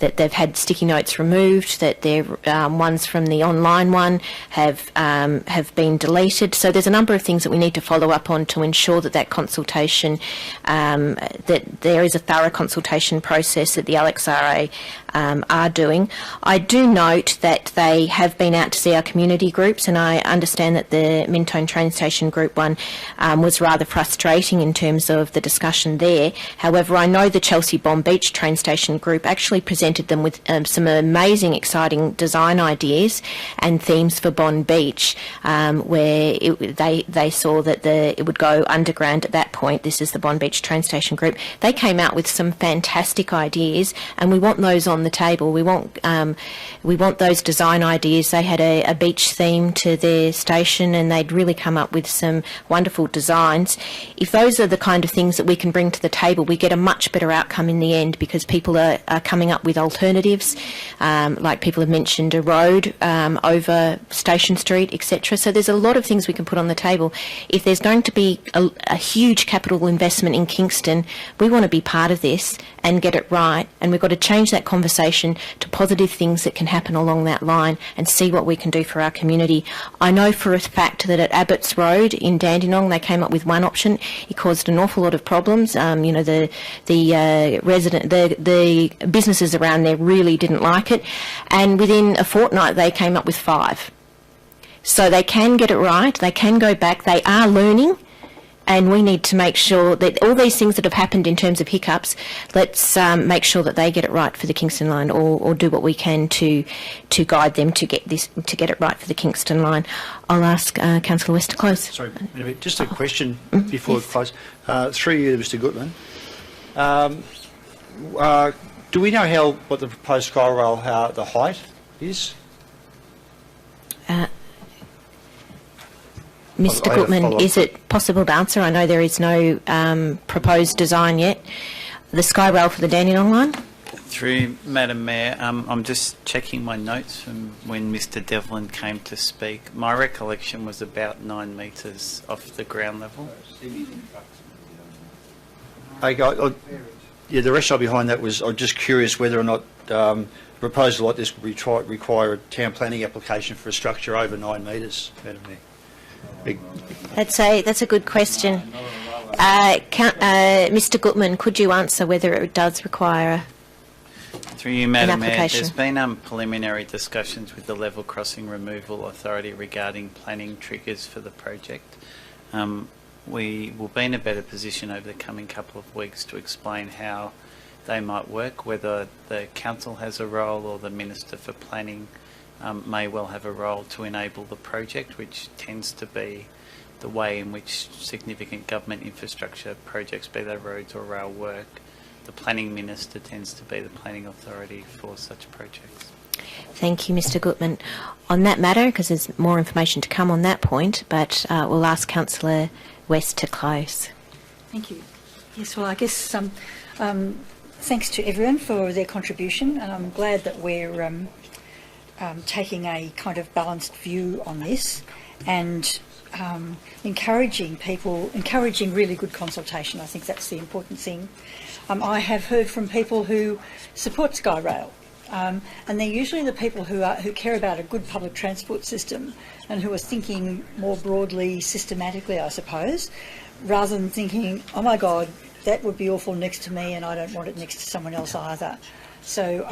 that they've had sticky notes removed, that their ones from the online one have been deleted. So there's a number of things that we need to follow up on to ensure that that consultation, that there is a thorough consultation process that the LXRA are doing. I do note that they have been out to see our community groups, and I understand that the Mentone train station group one was rather frustrating in terms of the discussion there. However, I know the Chelsea Bond Beach train station group actually presented them with some amazing, exciting design ideas and themes for Bond Beach, where they saw that it would go underground at that point. This is the Bond Beach train station group. They came out with some fantastic ideas, and we want those on the table. We want those design ideas. They had a beach theme to their station, and they'd really come up with some wonderful designs. If those are the kind of things that we can bring to the table, we get a much better outcome in the end, because people are coming up with alternatives, like people have mentioned a road over Station Street, etc. So there's a lot of things we can put on the table. If there's going to be a huge capital investment in Kingston, we want to be part of this and get it right, and we've got to change that conversation to positive things that can happen along that line and see what we can do for our community. I know for a fact that at Abbott's Road in Dandenong they came up with one option. It caused an awful lot of problems. You know, the businesses around there really didn't like it, and within a fortnight they came up with 5. So they can get it right, they can go back, they are learning, and we need to make sure that all these things that have happened in terms of hiccups, let's make sure that they get it right for the Kingston line, or do what we can to guide them to get it right for the Kingston line. I'll ask Councillor West to close. Sorry, just a question before we close. Through you, Mr. Goodman. Do we know what the proposed Skyrail, how the height is? Mr. Goodman, is it possible to answer? I know there is no proposed design yet. The Skyrail for the Dandenong line? Through Madam Mayor, I'm just checking my notes from when Mr. Devlin came to speak. My recollection was about 9 metres off the ground level. Yeah, the rationale behind that was I'm just curious whether or not a proposal like this would require a town planning application for a structure over 9 metres, Madam Mayor. That's a good question. Mr. Goodman, could you answer whether it does require Through you, Madam Mayor, application? there's been preliminary discussions with the Level Crossing Removal Authority regarding planning triggers for the project. We will be in a better position over the coming couple of weeks to explain how they might work, whether the council has a role or the Minister for Planning may well have a role to enable the project, which tends to be the way in which significant government infrastructure projects, be they roads or rail, work. The Planning Minister tends to be the planning authority for such projects. Thank you, Mr. Goodman. On that matter, because there's more information to come on that point, but we'll ask Councillor West to close. Thank you. Yes, well, I guess thanks to everyone for their contribution, and I'm glad that we're taking a kind of balanced view on this and encouraging really good consultation. I think that's the important thing. I have heard from people who support Skyrail, and they're usually the people who care about a good public transport system and who are thinking more broadly, systematically, I suppose, rather than thinking, oh my God, that would be awful next to me and I don't want it next to someone else either. So,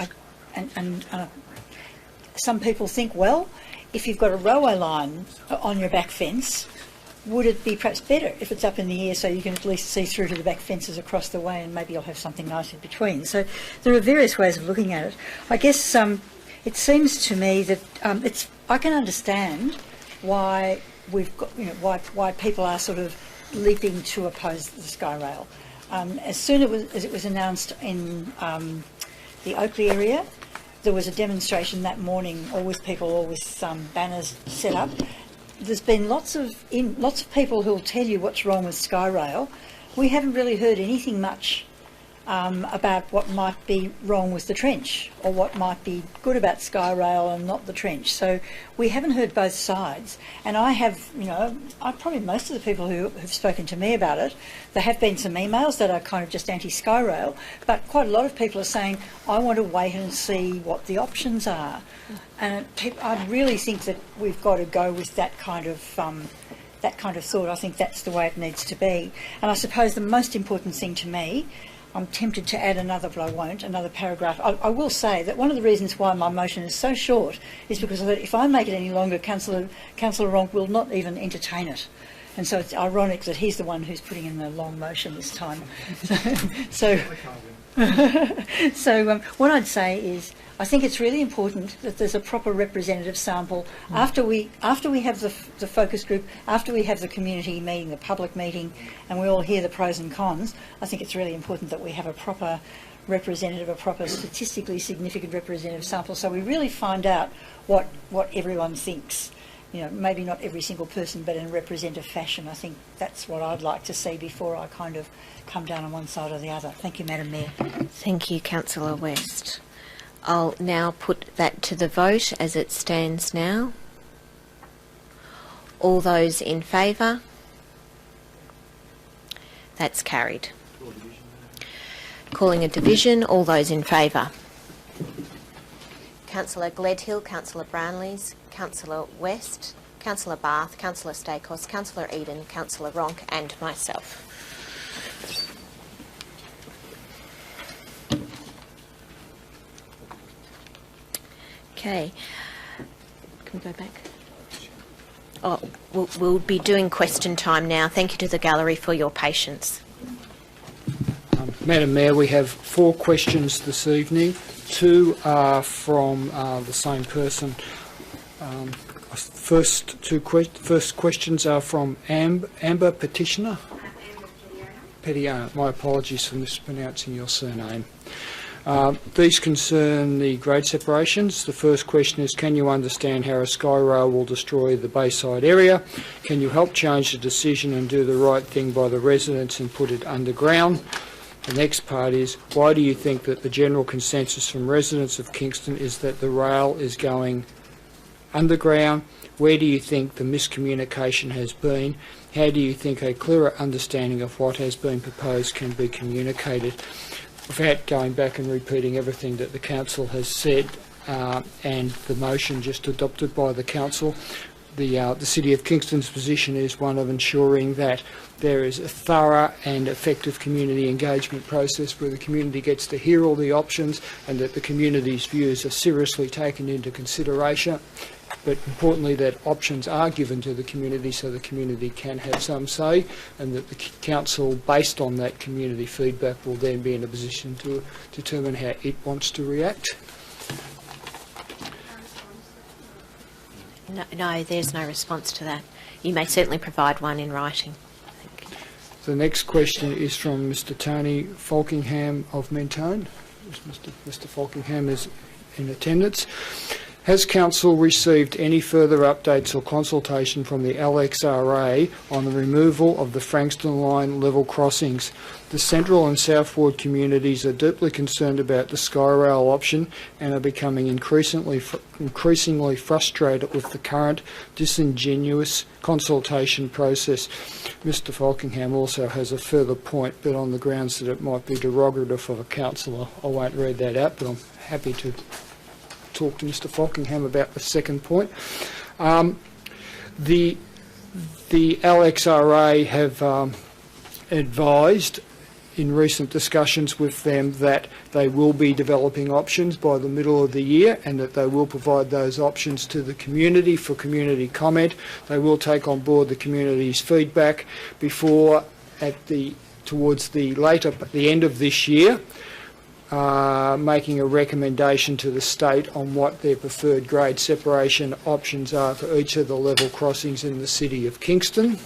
some people think, well, if you've got a railway line on your back fence, would it be perhaps better if it's up in the air so you can at least see through to the back fences across the way and maybe you'll have something nice in between? So there are various ways of looking at it. I guess it seems to me that I can understand why we've got, why people are sort of leaping to oppose the Skyrail. As soon as it was announced in the Oakley area, there was a demonstration that morning, all with banners set up. There's been lots of people who'll tell you what's wrong with Skyrail. We haven't really heard anything much about what might be wrong with the trench or what might be good about Skyrail and not the trench. So we haven't heard both sides. And I have, probably most of the people who have spoken to me about it, there have been some emails that are kind of just anti-Skyrail, but quite a lot of people are saying, I want to wait and see what the options are. And I really think that we've got to go with that kind of thought. I think that's the way it needs to be. And I suppose the most important thing to me, I'm tempted to add another, but I won't, another paragraph. I will say that one of the reasons why my motion is so short is because I thought if I make it any longer, Councillor Ronk will not even entertain it. And so it's ironic that he's the one who's putting in the long motion this time. So what I'd say is I think it's really important that there's a proper representative sample after we have the focus group, after we have the community meeting, the public meeting, and we all hear the pros and cons. I think it's really important that we have a proper representative, a proper statistically significant representative sample, so we really find out what everyone thinks. Maybe not every single person, but in a representative fashion. I think that's what I'd like to see before I kind of come down on one side or the other. Thank you, Madam Mayor. Thank you, Councillor West. I'll now put that to the vote as it stands now. All those in favour? That's carried. Calling a division. All those in favour? Councillor Gledhill, Councillor Brownlees, Councillor West, Councillor Barth, Councillor Stakos, Councillor Eden, Councillor Ronk and myself. Okay. Can we go back? Oh, we'll be doing question time now. Thank you to the gallery for your patience. Madam Mayor, we have 4 questions this evening. 2 are from the same person. First questions are from Amber Petitioner. Petitioner. My apologies for mispronouncing your surname. These concern the grade separations. The first question is, can you understand how a Skyrail will destroy the Bayside area? Can you help change the decision and do the right thing by the residents and put it underground? The next part is, why do you think that the general consensus from residents of Kingston is that the rail is going underground? Where do you think the miscommunication has been? How do you think a clearer understanding of what has been proposed can be communicated? Without going back and repeating everything that the council has said and the motion just adopted by the council, the City of Kingston's position is one of ensuring that there is a thorough and effective community engagement process where the community gets to hear all the options and that the community's views are seriously taken into consideration. But importantly, that options are given to the community so the community can have some say, and that the council, based on that community feedback, will then be in a position to determine how it wants to react. No, there's no response to that. You may certainly provide one in writing. The next question is from Mr. Tony Falkingham of Mentone. Mr. Falkingham is in attendance. Has Council received any further updates or consultation from the LXRA on the removal of the Frankston line level crossings? The Central and South Ward communities are deeply concerned about the Skyrail option and are becoming increasingly frustrated with the current disingenuous consultation process. Mr. Falkingham also has a further point, but on the grounds that it might be derogative of a councillor, I won't read that out, but I'm happy to talk to Mr. Falkingham about the second point. The LXRA have advised in recent discussions with them that they will be developing options by the middle of the year and that they will provide those options to the community for community comment. They will take on board the community's feedback before towards the end of this year, making a recommendation to the state on what their preferred grade separation options are for each of the level crossings in the City of Kingston.